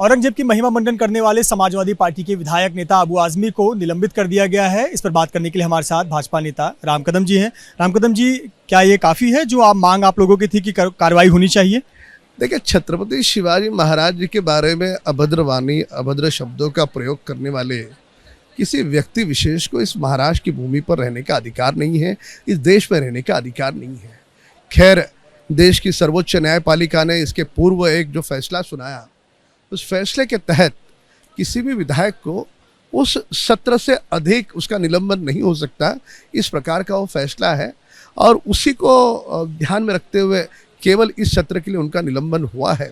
औरंगजेब की महिमा मंडन करने वाले समाजवादी पार्टी के विधायक नेता अबू आजमी को निलंबित कर दिया गया है। इस पर बात करने के लिए हमारे साथ भाजपा नेता राम कदम जी हैं। राम कदम जी, क्या ये काफ़ी है जो मांग आप लोगों की थी कि कार्रवाई होनी चाहिए? देखिए, छत्रपति शिवाजी महाराज जी के बारे में अभद्र वाणी, अभद्र शब्दों का प्रयोग करने वाले किसी व्यक्ति विशेष को इस महाराष्ट्र की भूमि पर रहने का अधिकार नहीं है, इस देश में रहने का अधिकार नहीं है। खैर, देश की सर्वोच्च न्यायपालिका ने इसके पूर्व एक जो फैसला सुनाया, उस फैसले के तहत किसी भी विधायक को उस सत्र से अधिक उसका निलंबन नहीं हो सकता, इस प्रकार का वो फैसला है। और उसी को ध्यान में रखते हुए केवल इस सत्र के लिए उनका निलंबन हुआ है।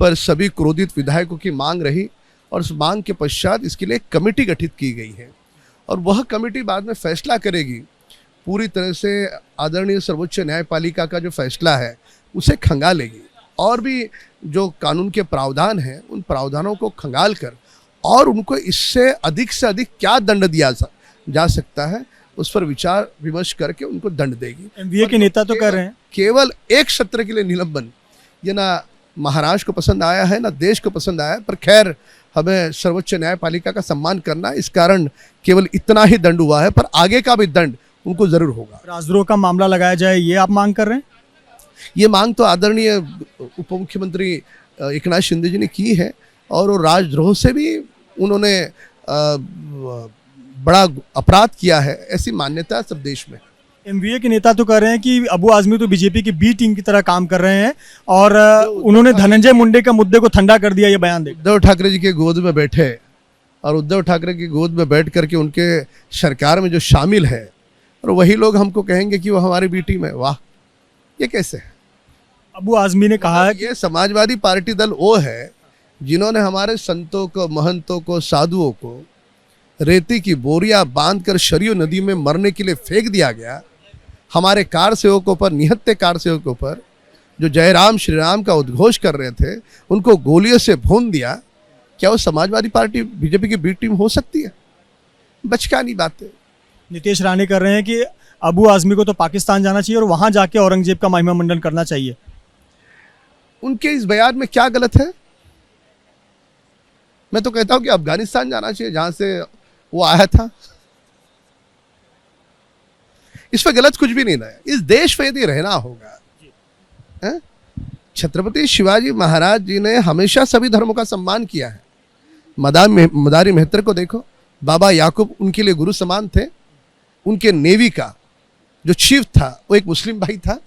पर सभी क्रोधित विधायकों की मांग रही और उस मांग के पश्चात इसके लिए एक कमेटी गठित की गई है और वह कमेटी बाद में फैसला करेगी। पूरी तरह से आदरणीय सर्वोच्च न्यायपालिका का जो फैसला है उसे खंगालेगी और भी जो कानून के प्रावधान हैं उन प्रावधानों को खंगाल कर और उनको इससे अधिक से अधिक क्या दंड दिया जा सकता है उस पर विचार विमर्श करके उनको दंड देगी। एमवीए के नेता तो कर रहे हैं केवल एक सत्र के लिए निलंबन, ये ना महाराष्ट्र को पसंद आया है ना देश को पसंद आया है। पर खैर, हमें सर्वोच्च न्यायपालिका का सम्मान करना, इस कारण केवल इतना ही दंड हुआ है, पर आगे का भी दंड उनको जरूर होगा। राजद्रोह का मामला लगाया जाए, ये आप मांग कर रहे हैं? ये मांग तो आदरणीय उप मुख्यमंत्री एकनाथ शिंदे जी ने की है और वो राजद्रोह से भी उन्होंने बड़ा अपराध किया है, ऐसी मान्यता है सब देश में। एमवीए के नेता तो कह रहे हैं कि अबू आजमी तो बीजेपी की बी टीम की तरह काम कर रहे हैं और उन्होंने धनंजय मुंडे का मुद्दे को ठंडा कर दिया। ये बयान दे उद्धव ठाकरे जी के गोद में बैठे और उद्धव ठाकरे की गोद में बैठ करके उनके सरकार में जो शामिल है और वही लोग हमको कहेंगे कि वो हमारी बी टीम है। वाह, ये कैसे है? अबू आजमी ने कहा है कि ये समाजवादी पार्टी दल वो है जिन्होंने हमारे संतों को, महंतों को, साधुओं को रेती की बोरियां बांधकर शरियो नदी में मरने के लिए फेंक दिया गया। हमारे कार सेवकों पर, निहत्थे कार सेवकों पर जो जयराम श्री राम का उद्घोष कर रहे थे उनको गोलियों से भून दिया। क्या वो समाजवादी पार्टी बीजेपी की बी टीम हो सकती है? बचकानी बातें। नीतीश राणे कर रहे हैं कि अबू आजमी को तो पाकिस्तान जाना चाहिए और वहां जाके औरंगजेब का महिमा मंडन करना चाहिए। उनके इस बयान में क्या गलत है? मैं तो कहता हूं कि अफगानिस्तान जाना चाहिए जहां से वो आया था। इस पर गलत कुछ भी नहीं है। इस देश में यदि रहना होगा, छत्रपति शिवाजी महाराज जी ने हमेशा सभी धर्मों का सम्मान किया है। मदारी मेहतर को देखो, बाबा याकूब उनके लिए गुरु समान थे। उनके नेवी का जो चीफ था वो एक मुस्लिम भाई था।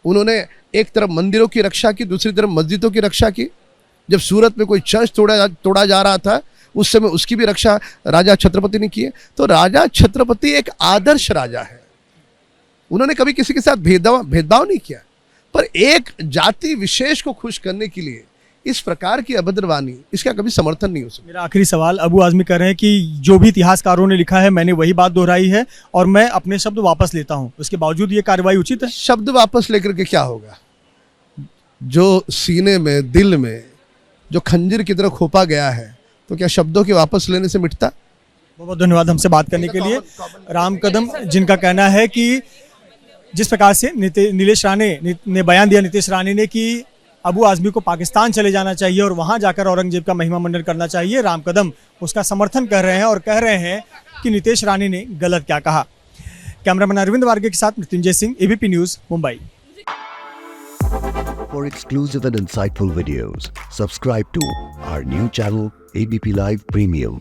उन्होंने एक तरफ मंदिरों की रक्षा की, दूसरी तरफ मस्जिदों की रक्षा की। जब सूरत में कोई चर्च तोड़ा जा रहा था उस समय उसकी भी रक्षा राजा छत्रपति ने की है। तो राजा छत्रपति एक आदर्श राजा है। उन्होंने कभी किसी के साथ भेदभाव नहीं किया। पर एक जाति विशेष को खुश करने के लिए इस प्रकार की अभद्र वाणी, इसका कभी समर्थन नहीं हो सकता। मेरा आखिरी सवाल, अबू आजमी कह रहे हैं कि जो भी इतिहासकारों ने लिखा है मैंने वही बात दोहराई है और मैं अपने शब्द वापस लेता हूं। उसके बावजूद ये कार्रवाई उचित है? शब्द वापस लेकर के क्या होगा? जो सीने में, दिल में जो खंजर की तरह खोपा गया है, तो क्या शब्दों के वापस लेने से मिटता? बहुत बहुत धन्यवाद हमसे बात करने के लिए। राम कदम, जिनका कहना है कि जिस प्रकार से नीलेश राणे ने बयान दिया, नीतीश राणे ने, कि अबू आजमी को पाकिस्तान चले जाना चाहिए और वहां जाकर औरंगजेब का महिमा मंडन करना चाहिए, राम कदम उसका समर्थन कर रहे हैं और कह रहे हैं कि नीतीश राणे ने गलत क्या कहा। कैमरामैन अरविंद वार्गे के साथ Mrityunjay Singh, ABP news, Mumbai. For exclusive and insightful videos, subscribe to our new channel ABP Live Premium.